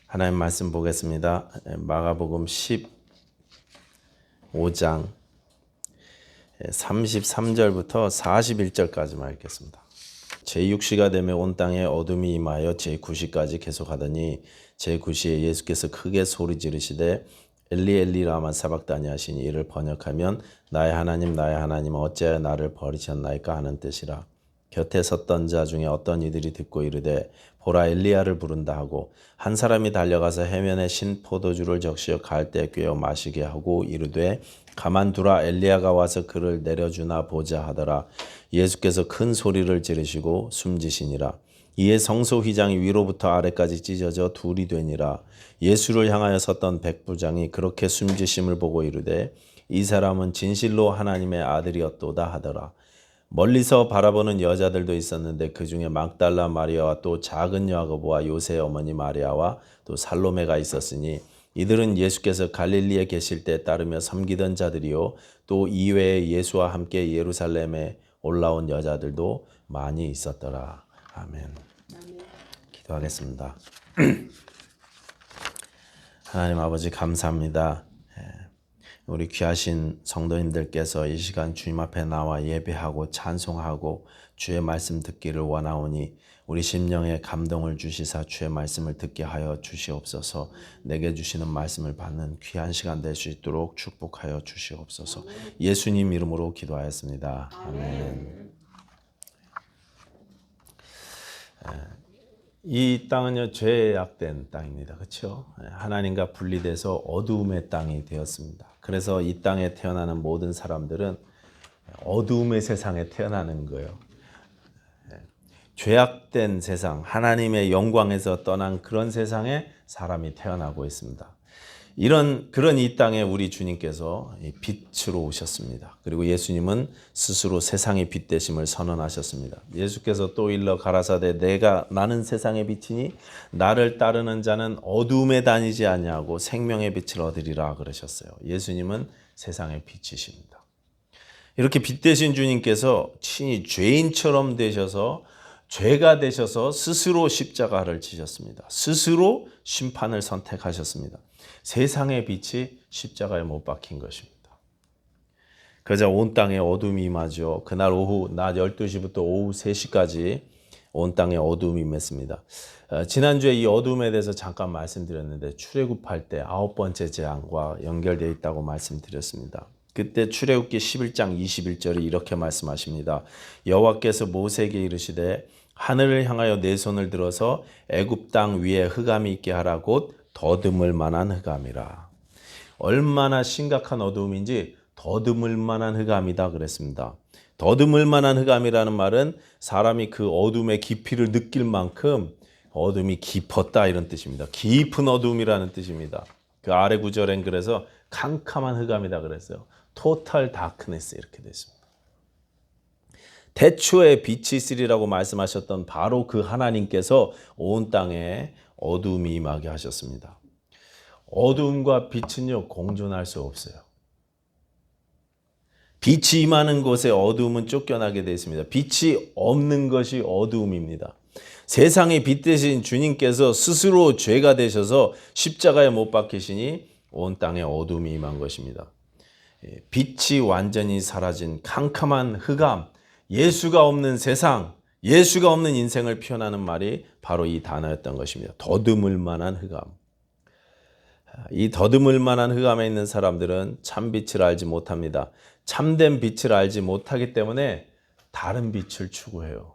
하나님 말씀 보겠습니다. 마가복음 15장 33절부터 41절까지만 읽겠습니다. 제6시가 되며 온 땅에 어둠이 임하여 제9시까지 계속하더니 제9시에 예수께서 크게 소리 지르시되 엘리 엘리 라마 사박다니 하시니 이를 번역하면 나의 하나님 어찌하여 나를 버리셨나이까 하는 뜻이라. 곁에 섰던 자 중에 어떤 이들이 듣고 이르되 보라 엘리야를 부른다 하고 한 사람이 달려가서 해면에 신 포도주를 적시어 갈대에 꿰어 마시게 하고 이르되 가만두라 엘리야가 와서 그를 내려주나 보자 하더라. 예수께서 큰 소리를 지르시고 숨지시니라. 이에 성소 휘장이 위로부터 아래까지 찢어져 둘이 되니라. 예수를 향하여 섰던 백부장이 그렇게 숨지심을 보고 이르되 이 사람은 진실로 하나님의 아들이었도다 하더라. 멀리서 바라보는 여자들도 있었는데 그 중에 막달라 마리아와 또 작은 야고보와 요새의 어머니 마리아와 또 살로메가 있었으니 이들은 예수께서 갈릴리에 계실 때 따르며 섬기던 자들이요 또 이외에 예수와 함께 예루살렘에 올라온 여자들도 많이 있었더라. 아멘. 기도하겠습니다. 하나님 아버지 감사합니다. 우리 귀하신 성도님들께서 이 시간 주님 앞에 나와 예배하고 찬송하고 주의 말씀 듣기를 원하오니 우리 심령에 감동을 주시사 주의 말씀을 듣게 하여 주시옵소서. 내게 주시는 말씀을 받는 귀한 시간 될 수 있도록 축복하여 주시옵소서. 예수님 이름으로 기도하였습니다. 아멘. 이 땅은요 죄악된 땅입니다. 그렇죠? 하나님과 분리돼서 어두움의 땅이 되었습니다. 그래서 이 땅에 태어나는 모든 사람들은 어두움의 세상에 태어나는 거예요. 죄악된 세상, 하나님의 영광에서 떠난 그런 세상에 사람이 태어나고 있습니다. 그런 이 땅에 우리 주님께서 빛으로 오셨습니다. 그리고 예수님은 스스로 세상의 빛 되심을 선언하셨습니다. 예수께서 또 일러 가라사대 나는 세상의 빛이니 나를 따르는 자는 어두움에 다니지 아니하고 생명의 빛을 얻으리라 그러셨어요. 예수님은 세상의 빛이십니다. 이렇게 빛 되신 주님께서 친히 죄인처럼 되셔서 죄가 되셔서 스스로 십자가를 지셨습니다. 스스로 심판을 선택하셨습니다. 세상의 빛이 십자가에 못 박힌 것입니다. 그러자 온 땅에 어둠이 임하죠. 그날 오후 낮 12시부터 오후 3시까지 온 땅에 어둠이 임했습니다. 지난주에 이 어둠에 대해서 잠깐 말씀드렸는데 출애굽할 때 9번째 재앙과 연결되어 있다고 말씀드렸습니다. 그때 출애굽기 11장 21절에 이렇게 말씀하십니다. 여호와께서 모세에게 이르시되 하늘을 향하여 내 손을 들어서 애굽 땅 위에 흑암이 있게 하라 곧 더듬을 만한 흑암이라. 얼마나 심각한 어두움인지 더듬을 만한 흑암이다 그랬습니다. 더듬을 만한 흑암이라는 말은 사람이 그 어둠의 깊이를 느낄 만큼 어둠이 깊었다 이런 뜻입니다. 깊은 어둠이라는 뜻입니다. 그 아래 구절엔 그래서 캄캄한 흑암이다 그랬어요. 토탈 다크네스 이렇게 됐습니다. 태초에 빛이 있으리라고 말씀하셨던 바로 그 하나님께서 온 땅에 어둠이 임하게 하셨습니다. 어둠과 빛은요 공존할 수 없어요. 빛이 임하는 곳에 어둠은 쫓겨나게 되어 있습니다. 빛이 없는 것이 어둠입니다. 세상의 빛 되신 주님께서 스스로 죄가 되셔서 십자가에 못 박히시니 온 땅에 어둠이 임한 것입니다. 빛이 완전히 사라진 캄캄한 흑암, 예수가 없는 세상, 예수가 없는 인생을 표현하는 말이 바로 이 단어였던 것입니다. 더듬을 만한 흑암. 이 더듬을 만한 흑암에 있는 사람들은 참 빛을 알지 못합니다. 참된 빛을 알지 못하기 때문에 다른 빛을 추구해요.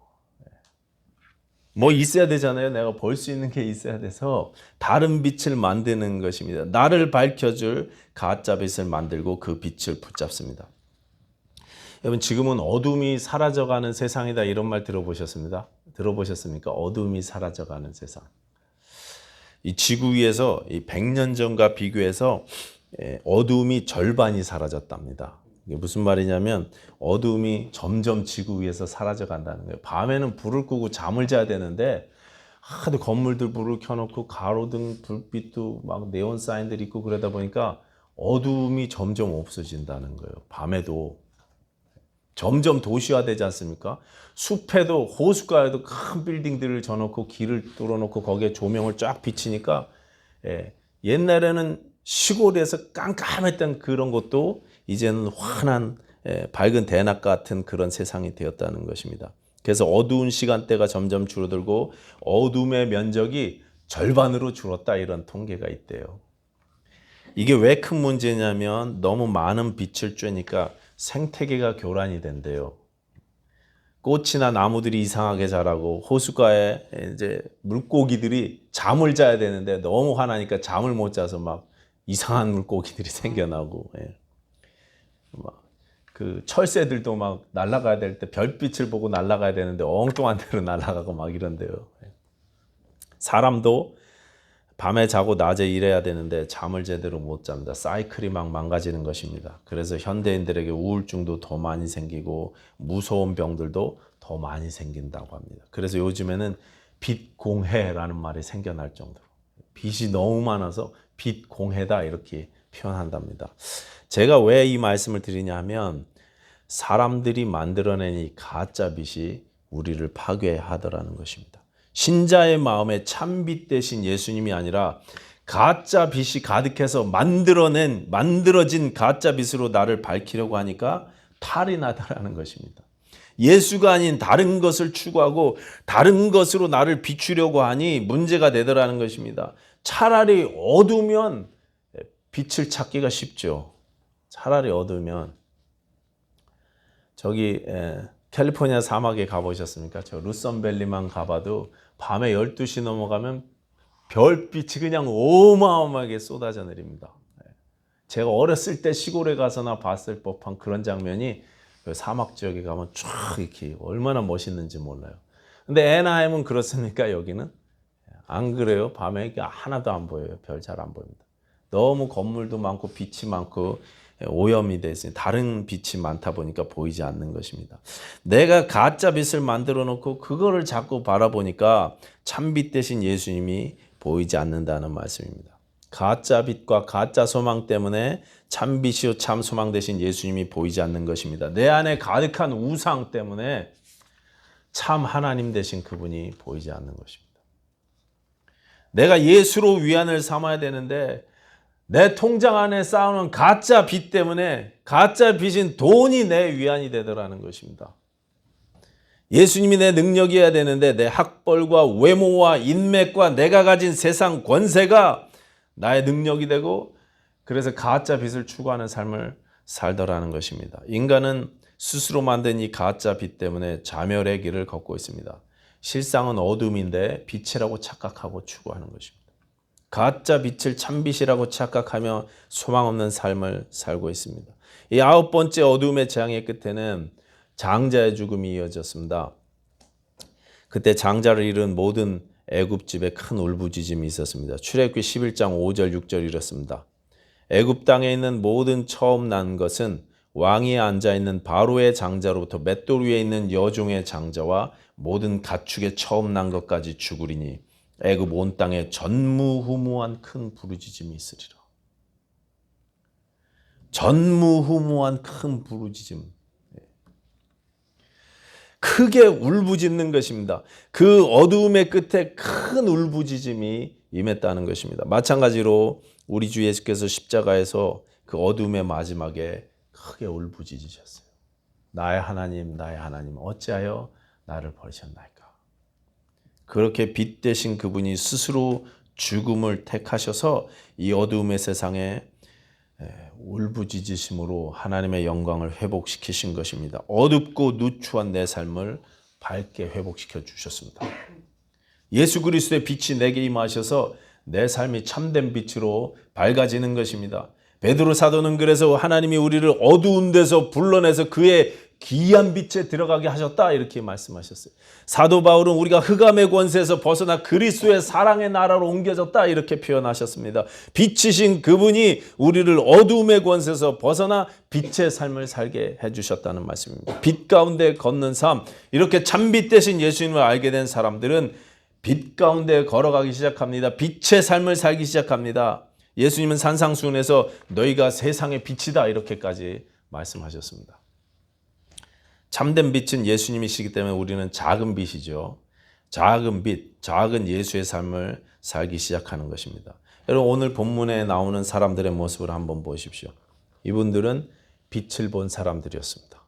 뭐 있어야 되잖아요. 내가 볼 수 있는 게 있어야 돼서 다른 빛을 만드는 것입니다. 나를 밝혀줄 가짜 빛을 만들고 그 빛을 붙잡습니다. 여러분 지금은 어둠이 사라져가는 세상이다 이런 말 들어보셨습니까? 어둠이 사라져가는 세상. 이 지구 위에서 100년 전과 비교해서 어둠이 절반이 사라졌답니다. 이게 무슨 말이냐면 어둠이 점점 지구 위에서 사라져 간다는 거예요. 밤에는 불을 끄고 잠을 자야 되는데 하도 건물들 불을 켜놓고 가로등 불빛도 막 네온 사인들이 있고 그러다 보니까 어둠이 점점 없어진다는 거예요. 밤에도 점점 도시화되지 않습니까? 숲에도 호숫가에도 큰 빌딩들을 져놓고 길을 뚫어놓고 거기에 조명을 쫙 비치니까 예, 옛날에는 시골에서 깜깜했던 그런 것도 이제는 환한 밝은 대낮 같은 그런 세상이 되었다는 것입니다. 그래서 어두운 시간대가 점점 줄어들고 어둠의 면적이 절반으로 줄었다 이런 통계가 있대요. 이게 왜 큰 문제냐면 너무 많은 빛을 쬐니까 생태계가 교란이 된대요. 꽃이나 나무들이 이상하게 자라고 호숫가에 이제 물고기들이 잠을 자야 되는데 너무 화나니까 잠을 못 자서 막 이상한 물고기들이 생겨나고, 막 그 철새들도 막 날아가야 될 때 별빛을 보고 날아가야 되는데 엉뚱한 데로 날아가고 막 이런데요. 사람도 밤에 자고 낮에 일해야 되는데 잠을 제대로 못 잡니다. 사이클이 막 망가지는 것입니다. 그래서 현대인들에게 우울증도 더 많이 생기고 무서운 병들도 더 많이 생긴다고 합니다. 그래서 요즘에는 빛공해라는 말이 생겨날 정도로 빛이 너무 많아서 빛공해다 이렇게 표현한답니다. 제가 왜 이 말씀을 드리냐 하면 사람들이 만들어낸 이 가짜 빛이 우리를 파괴하더라는 것입니다. 신자의 마음에 참빛 대신 예수님이 아니라 가짜 빛이 가득해서 만들어진 가짜 빛으로 나를 밝히려고 하니까 탈이 나다라는 것입니다. 예수가 아닌 다른 것을 추구하고 다른 것으로 나를 비추려고 하니 문제가 되더라는 것입니다. 차라리 어두우면 빛을 찾기가 쉽죠. 차라리 어두우면 저기 캘리포니아 사막에 가보셨습니까? 저 루선밸리만 가봐도 밤에 12시 넘어가면 별빛이 그냥 어마어마하게 쏟아져 내립니다. 제가 어렸을 때 시골에 가서나 봤을 법한 그런 장면이 그 사막 지역에 가면 쫙 이렇게 얼마나 멋있는지 몰라요. 근데 애나햄은 그렇습니까? 여기는? 안 그래요? 밤에 하나도 안 보여요. 별 잘 안 보입니다. 너무 건물도 많고 빛이 많고 오염이 되어 있으니 다른 빛이 많다 보니까 보이지 않는 것입니다. 내가 가짜 빛을 만들어 놓고 그거를 자꾸 바라보니까 참빛 대신 예수님이 보이지 않는다는 말씀입니다. 가짜 빛과 가짜 소망 때문에 참빛이요 참 소망 대신 예수님이 보이지 않는 것입니다. 내 안에 가득한 우상 때문에 참 하나님 대신 그분이 보이지 않는 것입니다. 내가 예수로 위안을 삼아야 되는데 내 통장 안에 쌓아놓은 가짜 빚 때문에 가짜 빚인 돈이 내 위안이 되더라는 것입니다. 예수님이 내 능력이어야 되는데 내 학벌과 외모와 인맥과 내가 가진 세상 권세가 나의 능력이 되고 그래서 가짜 빚을 추구하는 삶을 살더라는 것입니다. 인간은 스스로 만든 이 가짜 빚 때문에 자멸의 길을 걷고 있습니다. 실상은 어둠인데 빛이라고 착각하고 추구하는 것입니다. 가짜 빛을 참빛이라고 착각하며 소망 없는 삶을 살고 있습니다. 이 9번째 어둠의 재앙의 끝에는 장자의 죽음이 이어졌습니다. 그때 장자를 잃은 모든 애굽 집에 큰 울부짖음이 있었습니다. 출애굽기 11장 5절 6절 이렇습니다. 애굽 땅에 있는 모든 처음 난 것은 왕위에 앉아 있는 바로의 장자로부터 맷돌 위에 있는 여종의 장자와 모든 가축의 처음 난 것까지 죽으리니 애굽 온 땅에 전무후무한 큰 부르짖음이 있으리라. 전무후무한 큰 부르짖음. 크게 울부짖는 것입니다. 그 어두움의 끝에 큰 울부짖음이 임했다는 것입니다. 마찬가지로 우리 주 예수께서 십자가에서 그 어두움의 마지막에 크게 울부짖으셨어요. 나의 하나님 어찌하여 나를 버리셨나이까. 그렇게 빛 대신 그분이 스스로 죽음을 택하셔서 이 어두움의 세상에 울부짖으심으로 하나님의 영광을 회복시키신 것입니다. 어둡고 누추한 내 삶을 밝게 회복시켜 주셨습니다. 예수 그리스도의 빛이 내게 임하셔서 내 삶이 참된 빛으로 밝아지는 것입니다. 베드로 사도는 그래서 하나님이 우리를 어두운 데서 불러내서 그의 기이한 빛에 들어가게 하셨다 이렇게 말씀하셨어요. 사도 바울은 우리가 흑암의 권세에서 벗어나 그리스도의 사랑의 나라로 옮겨졌다 이렇게 표현하셨습니다. 빛이신 그분이 우리를 어두움의 권세에서 벗어나 빛의 삶을 살게 해주셨다는 말씀입니다. 빛 가운데 걷는 삶, 이렇게 참빛 대신 예수님을 알게 된 사람들은 빛 가운데 걸어가기 시작합니다. 빛의 삶을 살기 시작합니다. 예수님은 산상수훈에서 너희가 세상의 빛이다 이렇게까지 말씀하셨습니다. 참된 빛은 예수님이시기 때문에 우리는 작은 빛이죠. 작은 빛, 작은 예수의 삶을 살기 시작하는 것입니다. 여러분 오늘 본문에 나오는 사람들의 모습을 한번 보십시오. 이분들은 빛을 본 사람들이었습니다.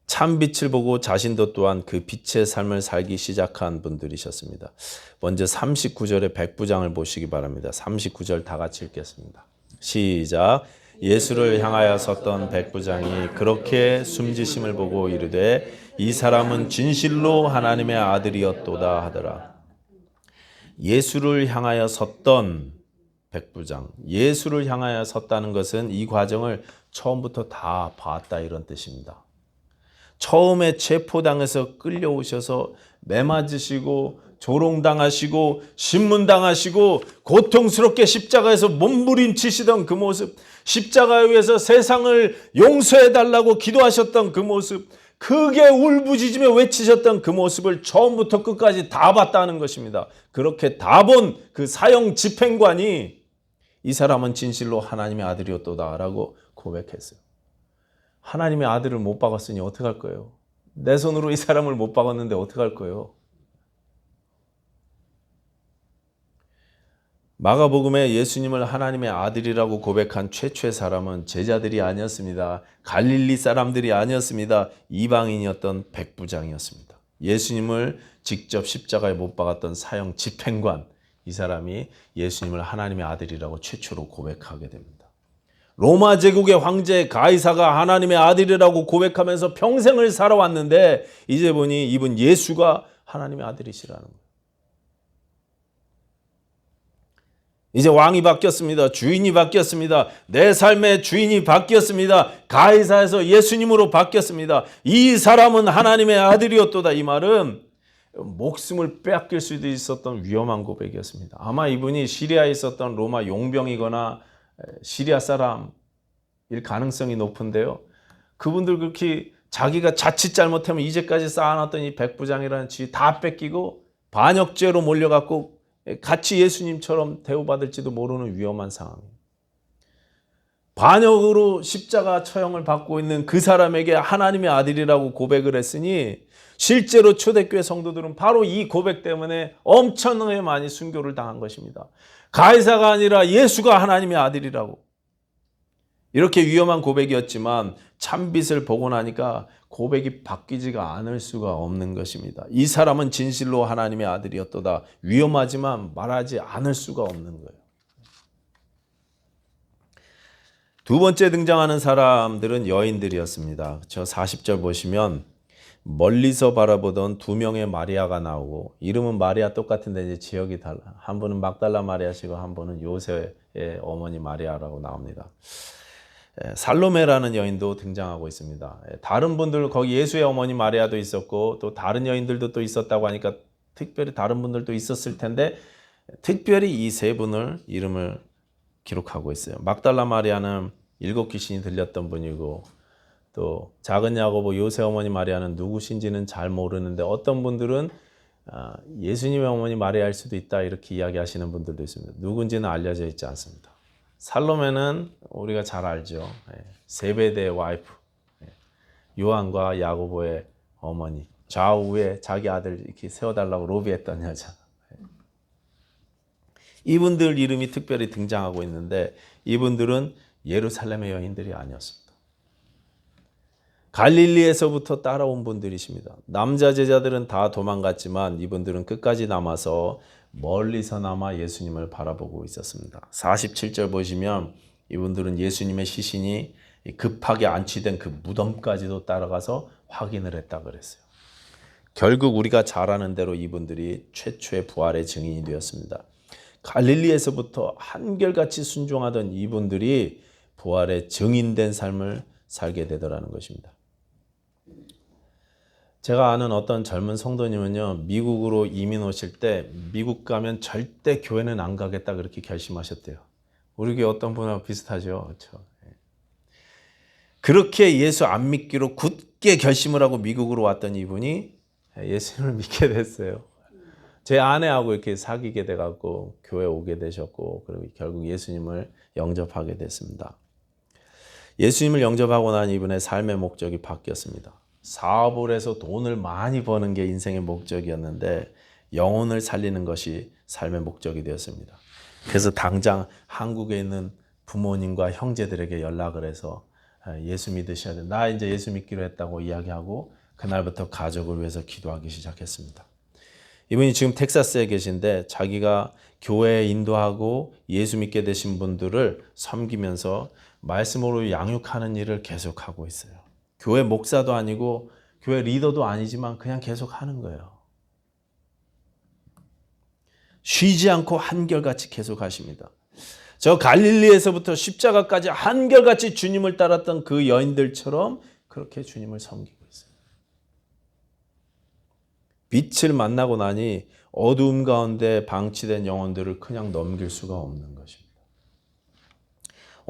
참 빛을 보고 자신도 또한 그 빛의 삶을 살기 시작한 분들이셨습니다. 먼저 39절의 백부장을 보시기 바랍니다. 39절 다 같이 읽겠습니다. 시작. 예수를 향하여 섰던 백부장이 그렇게 숨지심을 보고 이르되 이 사람은 진실로 하나님의 아들이었도다 하더라. 예수를 향하여 섰던 백부장, 예수를 향하여 섰다는 것은 이 과정을 처음부터 다 봤다 이런 뜻입니다. 처음에 체포당해서 끌려오셔서 매맞으시고 조롱당하시고 신문당하시고 고통스럽게 십자가에서 몸부림치시던 그 모습, 십자가에 위해서 세상을 용서해달라고 기도하셨던 그 모습, 크게 울부짖으며 외치셨던 그 모습을 처음부터 끝까지 다 봤다는 것입니다. 그렇게 다 본 그 사형 집행관이 이 사람은 진실로 하나님의 아들이었도다 라고 고백했어요. 하나님의 아들을 못 박았으니 어떡할 거예요? 내 손으로 이 사람을 못 박았는데 어떡할 거예요? 마가복음에 예수님을 하나님의 아들이라고 고백한 최초의 사람은 제자들이 아니었습니다. 갈릴리 사람들이 아니었습니다. 이방인이었던 백부장이었습니다. 예수님을 직접 십자가에 못 박았던 사형 집행관, 이 사람이 예수님을 하나님의 아들이라고 최초로 고백하게 됩니다. 로마 제국의 황제 가이사가 하나님의 아들이라고 고백하면서 평생을 살아왔는데 이제 보니 이분 예수가 하나님의 아들이시라는 거예요. 이제 왕이 바뀌었습니다. 주인이 바뀌었습니다. 내 삶의 주인이 바뀌었습니다. 가이사에서 예수님으로 바뀌었습니다. 이 사람은 하나님의 아들이었도다. 이 말은 목숨을 빼앗길 수도 있었던 위험한 고백이었습니다. 아마 이분이 시리아에 있었던 로마 용병이거나 시리아 사람일 가능성이 높은데요. 그분들 그렇게 자기가 자칫 잘못하면 이제까지 쌓아놨던 이 백부장이라는 지위 다 뺏기고 반역죄로 몰려갖고 같이 예수님처럼 대우받을지도 모르는 위험한 상황이에요. 반역으로 십자가 처형을 받고 있는 그 사람에게 하나님의 아들이라고 고백을 했으니 실제로 초대교회 성도들은 바로 이 고백 때문에 엄청나게 많이 순교를 당한 것입니다. 가이사가 아니라 예수가 하나님의 아들이라고. 이렇게 위험한 고백이었지만 참빛을 보고 나니까 고백이 바뀌지가 않을 수가 없는 것입니다. 이 사람은 진실로 하나님의 아들이었도다. 위험하지만 말하지 않을 수가 없는 거예요. 두 번째 등장하는 사람들은 여인들이었습니다. 저 40절 보시면 멀리서 바라보던 두 명의 마리아가 나오고, 이름은 마리아 똑같은데 이제 지역이 달라. 한 분은 막달라 마리아시고 한 분은 요새의 어머니 마리아라고 나옵니다. 살로메라는 여인도 등장하고 있습니다. 다른 분들 거기 예수의 어머니 마리아도 있었고 또 다른 여인들도 또 있었다고 하니까 특별히 다른 분들도 있었을 텐데 특별히 이 세 분을 이름을 기록하고 있어요. 막달라 마리아는 7 귀신이 들렸던 분이고, 또 작은 야고보 요새 어머니 마리아는 누구신지는 잘 모르는데 어떤 분들은 예수님의 어머니 마리아일 수도 있다 이렇게 이야기하시는 분들도 있습니다. 누군지는 알려져 있지 않습니다. 살로메는 우리가 잘 알죠. 세베대의 와이프, 요한과 야고보의 어머니, 좌우에 자기 아들 이렇게 세워달라고 로비했던 여자. 이분들 이름이 특별히 등장하고 있는데 이분들은 예루살렘의 여인들이 아니었습니다. 갈릴리에서부터 따라온 분들이십니다. 남자 제자들은 다 도망갔지만 이분들은 끝까지 남아서 멀리서나마 예수님을 바라보고 있었습니다. 47절 보시면 이분들은 예수님의 시신이 급하게 안치된 그 무덤까지도 따라가서 확인을 했다 그랬어요. 결국 우리가 잘 아는 대로 이분들이 최초의 부활의 증인이 되었습니다. 갈릴리에서부터 한결같이 순종하던 이분들이 부활의 증인된 삶을 살게 되더라는 것입니다. 제가 아는 어떤 젊은 성도님은요, 미국으로 이민 오실 때 미국 가면 절대 교회는 안 가겠다 그렇게 결심하셨대요. 우리 교회 어떤 분하고 비슷하죠. 그렇죠? 그렇게 예수 안 믿기로 굳게 결심을 하고 미국으로 왔던 이분이 예수님을 믿게 됐어요. 제 아내하고 이렇게 사귀게 돼갖고 교회 오게 되셨고, 그리고 결국 예수님을 영접하게 됐습니다. 예수님을 영접하고 난 이분의 삶의 목적이 바뀌었습니다. 사업을 해서 돈을 많이 버는 게 인생의 목적이었는데 영혼을 살리는 것이 삶의 목적이 되었습니다. 그래서 당장 한국에 있는 부모님과 형제들에게 연락을 해서 예수 믿으셔야 돼. 나 이제 예수 믿기로 했다고 이야기하고 그날부터 가족을 위해서 기도하기 시작했습니다. 이분이 지금 텍사스에 계신데 자기가 교회에 인도하고 예수 믿게 되신 분들을 섬기면서 말씀으로 양육하는 일을 계속하고 있어요. 교회 목사도 아니고 교회 리더도 아니지만 그냥 계속 하는 거예요. 쉬지 않고 한결같이 계속 하십니다. 저 갈릴리에서부터 십자가까지 한결같이 주님을 따랐던 그 여인들처럼 그렇게 주님을 섬기고 있어요. 빛을 만나고 나니 어두움 가운데 방치된 영혼들을 그냥 넘길 수가 없는 것입니다.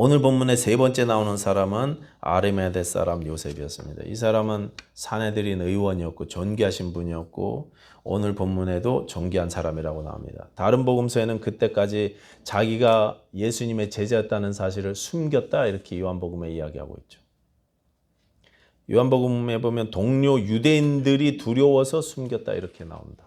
오늘 본문의 세 번째 나오는 사람은 아리마대 사람 요셉이었습니다. 이 사람은 사내들인 의원이었고 존귀하신 분이었고 오늘 본문에도 존귀한 사람이라고 나옵니다. 다른 복음서에는 그때까지 자기가 예수님의 제자였다는 사실을 숨겼다 이렇게 요한복음에 이야기하고 있죠. 요한복음에 보면 동료 유대인들이 두려워서 숨겼다 이렇게 나옵니다.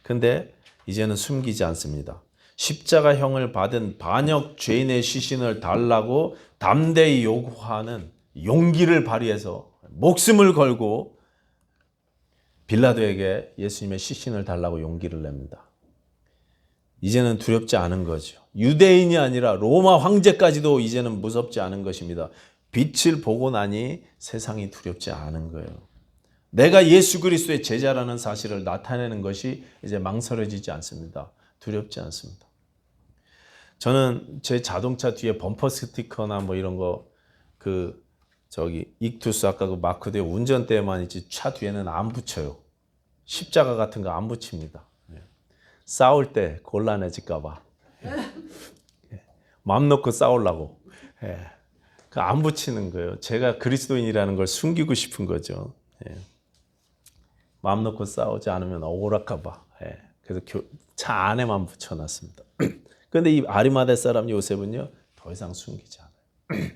근데 이제는 숨기지 않습니다. 십자가형을 받은 반역 죄인의 시신을 달라고 담대히 요구하는 용기를 발휘해서 목숨을 걸고 빌라도에게 예수님의 시신을 달라고 용기를 냅니다. 이제는 두렵지 않은 거죠. 유대인이 아니라 로마 황제까지도 이제는 무섭지 않은 것입니다. 빛을 보고 나니 세상이 두렵지 않은 거예요. 내가 예수 그리스도의 제자라는 사실을 나타내는 것이 이제 망설여지지 않습니다. 두렵지 않습니다. 저는 제 자동차 뒤에 범퍼 스티커나 뭐 이런 거 익투스 아까 그 마크도에 운전대에만 있지 차 뒤에는 안 붙여요. 십자가 같은 거 안 붙입니다. 싸울 때 곤란해질까 봐. 마음 놓고 싸우려고. 안 붙이는 거예요. 제가 그리스도인이라는 걸 숨기고 싶은 거죠. 마음 놓고 싸우지 않으면 억울할까 봐. 그래서 차 안에만 붙여놨습니다. 그런데 이 아리마대 사람 요셉은요, 더 이상 숨기지 않아요.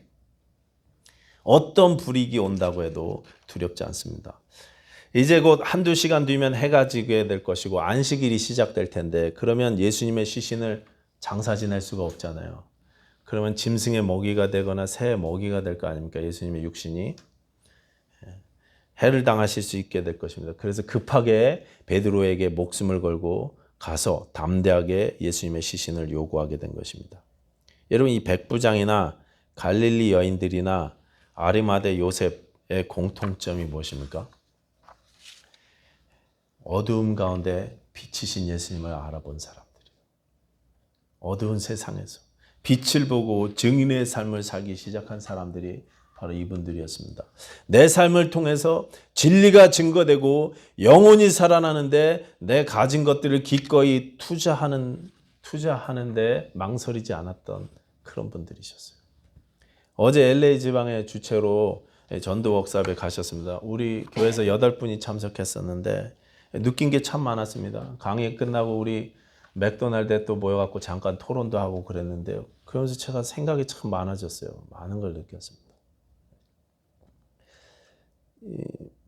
어떤 불이익이 온다고 해도 두렵지 않습니다. 이제 곧 한두 시간 뒤면 해가 지게 될 것이고 안식일이 시작될 텐데 그러면 예수님의 시신을 장사 지낼 수가 없잖아요. 그러면 짐승의 먹이가 되거나 새의 먹이가 될 거 아닙니까? 예수님의 육신이. 해를 당하실 수 있게 될 것입니다. 그래서 급하게 베드로에게 목숨을 걸고 가서 담대하게 예수님의 시신을 요구하게 된 것입니다. 여러분 이 백부장이나 갈릴리 여인들이나 아리마대 요셉의 공통점이 무엇입니까? 어두움 가운데 빛이신 예수님을 알아본 사람들이에요. 어두운 세상에서 빛을 보고 증인의 삶을 살기 시작한 사람들이 바로 이분들이었습니다. 내 삶을 통해서 진리가 증거되고 영혼이 살아나는데 내 가진 것들을 기꺼이 투자하는데 망설이지 않았던 그런 분들이셨어요. 어제 LA 지방의 주최로 전도 워크숍에 가셨습니다. 우리 교회에서 8분이 참석했었는데 느낀 게 참 많았습니다. 강의 끝나고 우리 맥도날드에 또 모여갖고 잠깐 토론도 하고 그랬는데요. 그러면서 제가 생각이 참 많아졌어요. 많은 걸 느꼈습니다.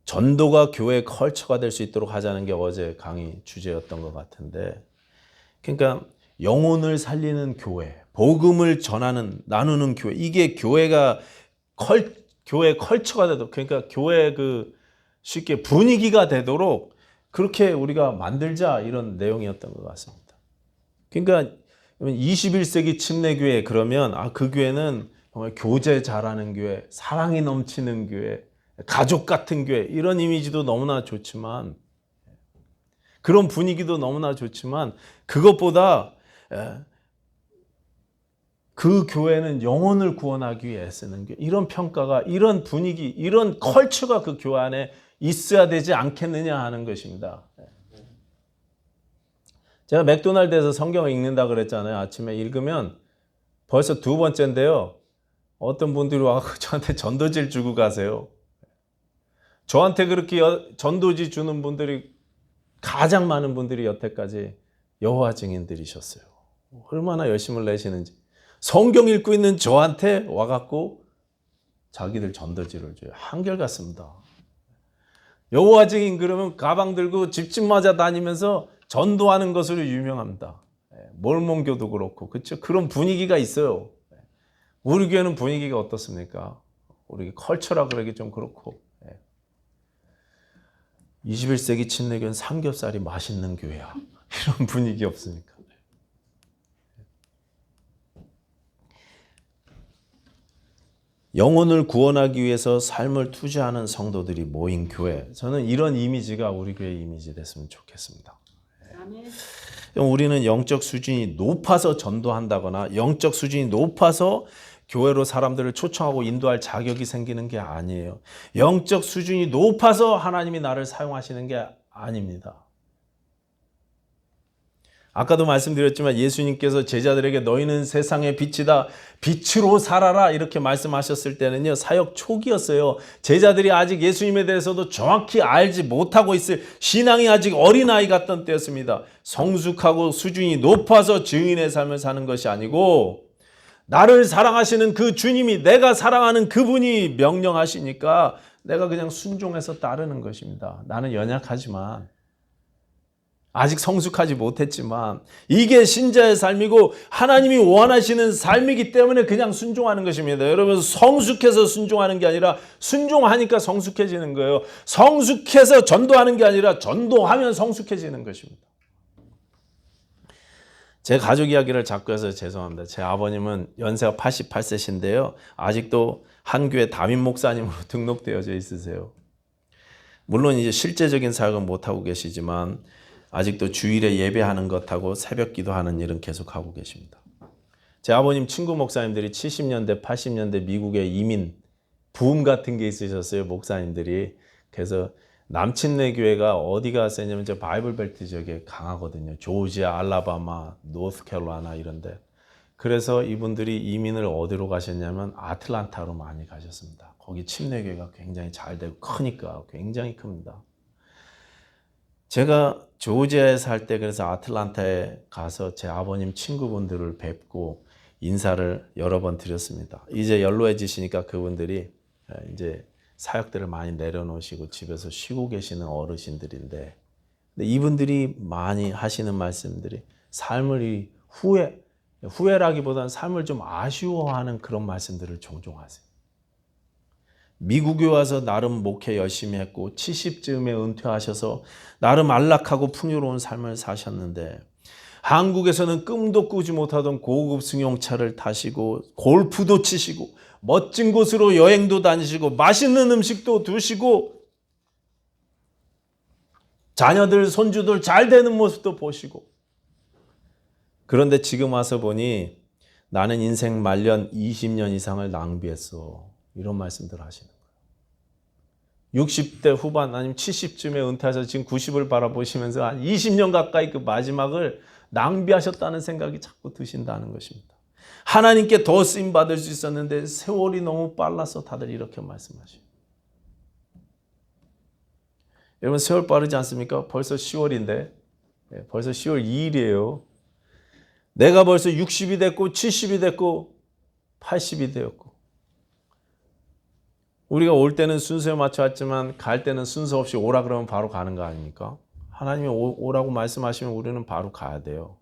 전도가 교회의 컬처가 될 수 있도록 하자는 게 어제 강의 주제였던 것 같은데, 그러니까 영혼을 살리는 교회, 복음을 전하는, 나누는 교회, 이게 교회가 교회의 컬처가 되도록, 그러니까 교회의 쉽게 분위기가 되도록 그렇게 우리가 만들자, 이런 내용이었던 것 같습니다. 그러니까 21세기 침례교회 그러면 그 교회는 정말 교제 잘하는 교회, 사랑이 넘치는 교회, 가족 같은 교회, 이런 이미지도 너무나 좋지만, 그런 분위기도 너무나 좋지만, 그것보다 그 교회는 영혼을 구원하기 위해 애쓰는 교회, 이런 평가가, 이런 분위기, 이런 컬처가 그 교회 안에 있어야 되지 않겠느냐 하는 것입니다. 제가 맥도날드에서 성경을 읽는다 그랬잖아요. 아침에 읽으면 벌써 2번째인데요. 어떤 분들이 와서 저한테 전도지를 주고 가세요. 저한테 그렇게 전도지 주는 분들이 가장 많은 분들이 여태까지 여호와 증인들이셨어요. 얼마나 열심을 내시는지. 성경 읽고 있는 저한테 와갖고 자기들 전도지를 줘요. 한결같습니다. 여호와 증인 그러면 가방 들고 집집마다 다니면서 전도하는 것으로 유명합니다. 몰몬교도 그렇고, 그렇죠? 그런 분위기가 있어요. 우리 교회는 분위기가 어떻습니까? 우리 컬처라 그러기 좀 그렇고. 21세기 침례교는 삼겹살이 맛있는 교회야. 이런 분위기 없으니까. 영혼을 구원하기 위해서 삶을 투자하는 성도들이 모인 교회. 저는 이런 이미지가 우리 교회 이미지 됐으면 좋겠습니다. 우리는 영적 수준이 높아서 전도한다거나 영적 수준이 높아서 교회로 사람들을 초청하고 인도할 자격이 생기는 게 아니에요. 영적 수준이 높아서 하나님이 나를 사용하시는 게 아닙니다. 아까도 말씀드렸지만 예수님께서 제자들에게 너희는 세상의 빛이다. 빛으로 살아라 이렇게 말씀하셨을 때는요. 사역 초기였어요. 제자들이 아직 예수님에 대해서도 정확히 알지 못하고 있을 신앙이 아직 어린아이 같던 때였습니다. 성숙하고 수준이 높아서 증인의 삶을 사는 것이 아니고 나를 사랑하시는 그 주님이 내가 사랑하는 그분이 명령하시니까 내가 그냥 순종해서 따르는 것입니다. 나는 연약하지만 아직 성숙하지 못했지만 이게 신자의 삶이고 하나님이 원하시는 삶이기 때문에 그냥 순종하는 것입니다. 여러분 성숙해서 순종하는 게 아니라 순종하니까 성숙해지는 거예요. 성숙해서 전도하는 게 아니라 전도하면 성숙해지는 것입니다. 제 가족 이야기를 자꾸 해서 죄송합니다. 제 아버님은 연세가 88세신데요. 아직도 한 교회 담임 목사님으로 등록되어져 있으세요. 물론 이제 실제적인 사역은 못하고 계시지만 아직도 주일에 예배하는 것하고 새벽 기도하는 일은 계속하고 계십니다. 제 아버님 친구 목사님들이 70년대, 80년대 미국에 이민 부흥 같은 게 있으셨어요. 목사님들이. 그래서 남침내 교회가 어디가 세냐면 저 바이블 벨트 지역에 강하거든요. 조지아, 알라바마, 노스캐롤라이나 이런데. 그래서 이분들이 이민을 어디로 가셨냐면 아틀란타로 많이 가셨습니다. 거기 침례교회가 굉장히 잘 되고 크니까 굉장히 큽니다. 제가 조지아에 살 때 그래서 아틀란타에 가서 제 아버님 친구분들을 뵙고 인사를 여러 번 드렸습니다. 이제 연로해지시니까 그분들이 이제 사역들을 많이 내려놓으시고 집에서 쉬고 계시는 어르신들인데 근데 이분들이 많이 하시는 말씀들이 삶을 후회라기보다는 삶을 좀 아쉬워하는 그런 말씀들을 종종 하세요. 미국에 와서 나름 목회 열심히 했고 70쯤에 은퇴하셔서 나름 안락하고 풍요로운 삶을 사셨는데 한국에서는 꿈도 꾸지 못하던 고급 승용차를 타시고 골프도 치시고 멋진 곳으로 여행도 다니시고 맛있는 음식도 드시고 자녀들 손주들 잘 되는 모습도 보시고 그런데 지금 와서 보니 나는 인생 말년 20년 이상을 낭비했어. 이런 말씀들 하시는 거예요. 60대 후반 아니면 70쯤에 은퇴하셔서 지금 90을 바라보시면서 한 20년 가까이 그 마지막을 낭비하셨다는 생각이 자꾸 드신다는 것입니다. 하나님께 더 쓰임 받을 수 있었는데 세월이 너무 빨라서 다들 이렇게 말씀하셔요. 여러분 세월 빠르지 않습니까? 벌써 10월인데 벌써 10월 2일이에요. 내가 벌써 60이 됐고 70이 됐고 80이 되었고 우리가 올 때는 순서에 맞춰 왔지만 갈 때는 순서 없이 오라 그러면 바로 가는 거 아닙니까? 하나님이 오라고 말씀하시면 우리는 바로 가야 돼요.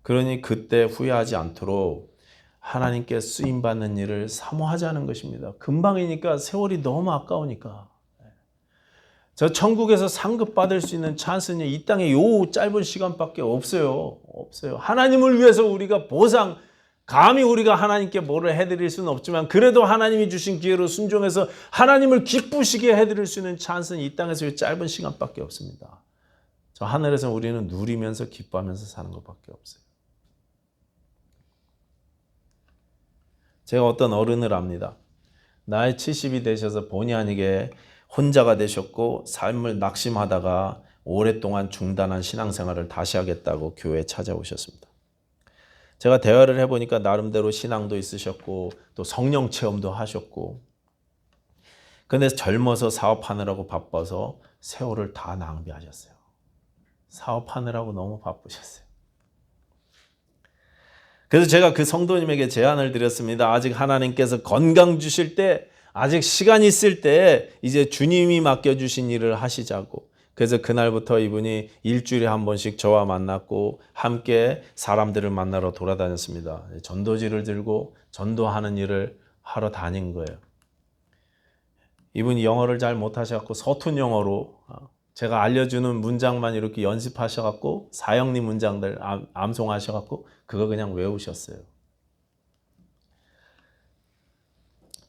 그러니 그때 후회하지 않도록 하나님께 쓰임받는 일을 사모하자는 것입니다. 금방이니까 세월이 너무 아까우니까. 저 천국에서 상급 받을 수 있는 찬스는 이 땅에 요 짧은 시간밖에 없어요. 하나님을 위해서 우리가 감히 우리가 하나님께 뭐를 해드릴 수는 없지만 그래도 하나님이 주신 기회로 순종해서 하나님을 기쁘시게 해드릴 수 있는 찬스는 이 땅에서 요 짧은 시간밖에 없습니다. 저 하늘에서 우리는 누리면서 기뻐하면서 사는 것밖에 없어요. 제가 어떤 어른을 압니다. 나이 70이 되셔서 본의 아니게 혼자가 되셨고 삶을 낙심하다가 오랫동안 중단한 신앙생활을 다시 하겠다고 교회에 찾아오셨습니다. 제가 대화를 해보니까 나름대로 신앙도 있으셨고 또 성령 체험도 하셨고 근데 젊어서 사업하느라고 바빠서 세월을 다 낭비하셨어요. 사업하느라고 너무 바쁘셨어요. 그래서 제가 그 성도님에게 제안을 드렸습니다. 아직 하나님께서 건강 주실 때 아직 시간 있을 때 이제 주님이 맡겨주신 일을 하시자고. 그래서 그날부터 이분이 일주일에 한 번씩 저와 만났고 함께 사람들을 만나러 돌아다녔습니다. 전도지를 들고 전도하는 일을 하러 다닌 거예요. 이분이 영어를 잘 못하셔갖고 서툰 영어로 제가 알려주는 문장만 이렇게 연습하셔갖고 사형리 문장들 암송하셔갖고 그거 그냥 외우셨어요.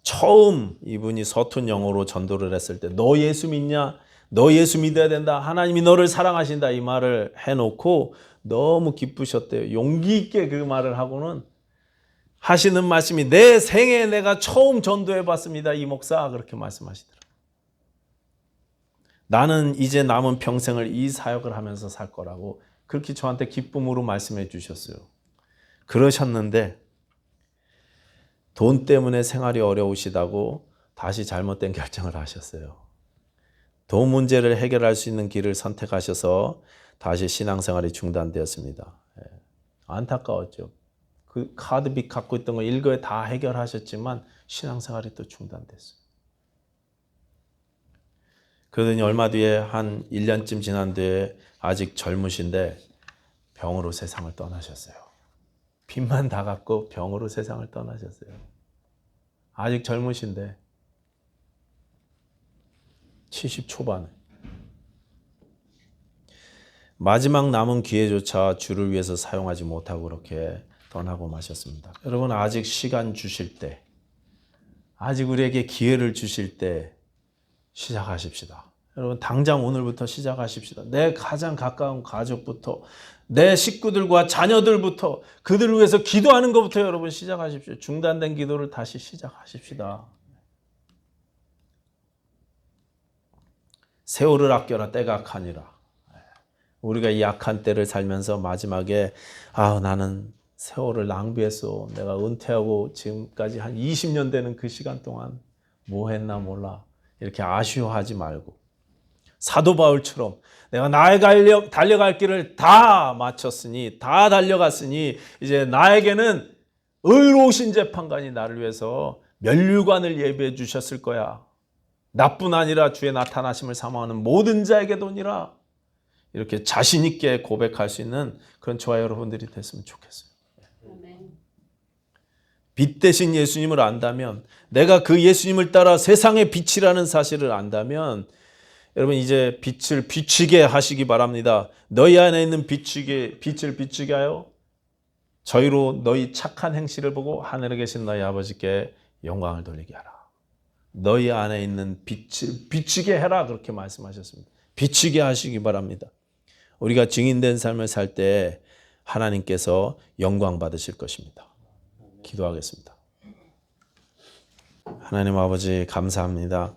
처음 이분이 서툰 영어로 전도를 했을 때 너 예수 믿냐? 너 예수 믿어야 된다. 하나님이 너를 사랑하신다. 이 말을 해놓고 너무 기쁘셨대요. 용기 있게 그 말을 하고는 하시는 말씀이 내 생에 내가 처음 전도해봤습니다. 이 목사 그렇게 말씀하시더라고요. 나는 이제 남은 평생을 이 사역을 하면서 살 거라고 그렇게 저한테 기쁨으로 말씀해 주셨어요. 그러셨는데 돈 때문에 생활이 어려우시다고 다시 잘못된 결정을 하셨어요. 돈 문제를 해결할 수 있는 길을 선택하셔서 다시 신앙생활이 중단되었습니다. 안타까웠죠. 그 카드빚 갖고 있던 거 일거에 다 해결하셨지만 신앙생활이 또 중단됐어요. 그러더니 얼마 뒤에 한 1년쯤 지난 뒤에 아직 젊으신데 병으로 세상을 떠나셨어요. 빚만 다 갚고 병으로 세상을 떠나셨어요. 아직 젊으신데 70 초반에 마지막 남은 기회조차 주를 위해서 사용하지 못하고 그렇게 떠나고 마셨습니다. 여러분 아직 시간 주실 때, 아직 우리에게 기회를 주실 때 시작하십시다. 여러분 당장 오늘부터 시작하십시다. 내 가장 가까운 가족부터, 내 식구들과 자녀들부터 그들을 위해서 기도하는 것부터 여러분 시작하십시오. 중단된 기도를 다시 시작하십시다. 세월을 아껴라 때가 악하니라. 우리가 이 악한 때를 살면서 마지막에 나는 세월을 낭비했어. 내가 은퇴하고 지금까지 한 20년 되는 그 시간 동안 뭐 했나 몰라. 이렇게 아쉬워하지 말고 사도 바울처럼 내가 나의 달려갈 길을 다 마쳤으니 다 달려갔으니 이제 나에게는 의로우신 재판관이 나를 위해서 면류관을 예비해 주셨을 거야. 나뿐 아니라 주의 나타나심을 사모하는 모든 자에게도니라. 이렇게 자신 있게 고백할 수 있는 그런 저와 여러분들이 됐으면 좋겠어요. 빛 대신 예수님을 안다면, 내가 그 예수님을 따라 세상의 빛이라는 사실을 안다면 여러분 이제 빛을 비추게 하시기 바랍니다. 너희 안에 있는 빛을 비추게 하여 저희로 너희 착한 행실을 보고 하늘에 계신 너희 아버지께 영광을 돌리게 하라. 너희 안에 있는 빛을 비추게 해라 그렇게 말씀하셨습니다. 비추게 하시기 바랍니다. 우리가 증인된 삶을 살 때 하나님께서 영광 받으실 것입니다. 기도하겠습니다. 하나님 아버지 감사합니다.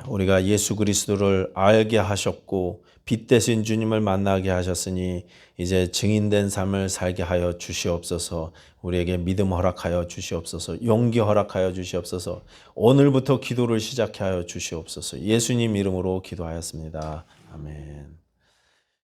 우리가 예수 그리스도를 알게 하셨고 빛 대신 주님을 만나게 하셨으니 이제 증인된 삶을 살게 하여 주시옵소서. 우리에게 믿음 허락하여 주시옵소서. 용기 허락하여 주시옵소서. 오늘부터 기도를 시작하여 주시옵소서. 예수님 이름으로 기도하였습니다. 아멘.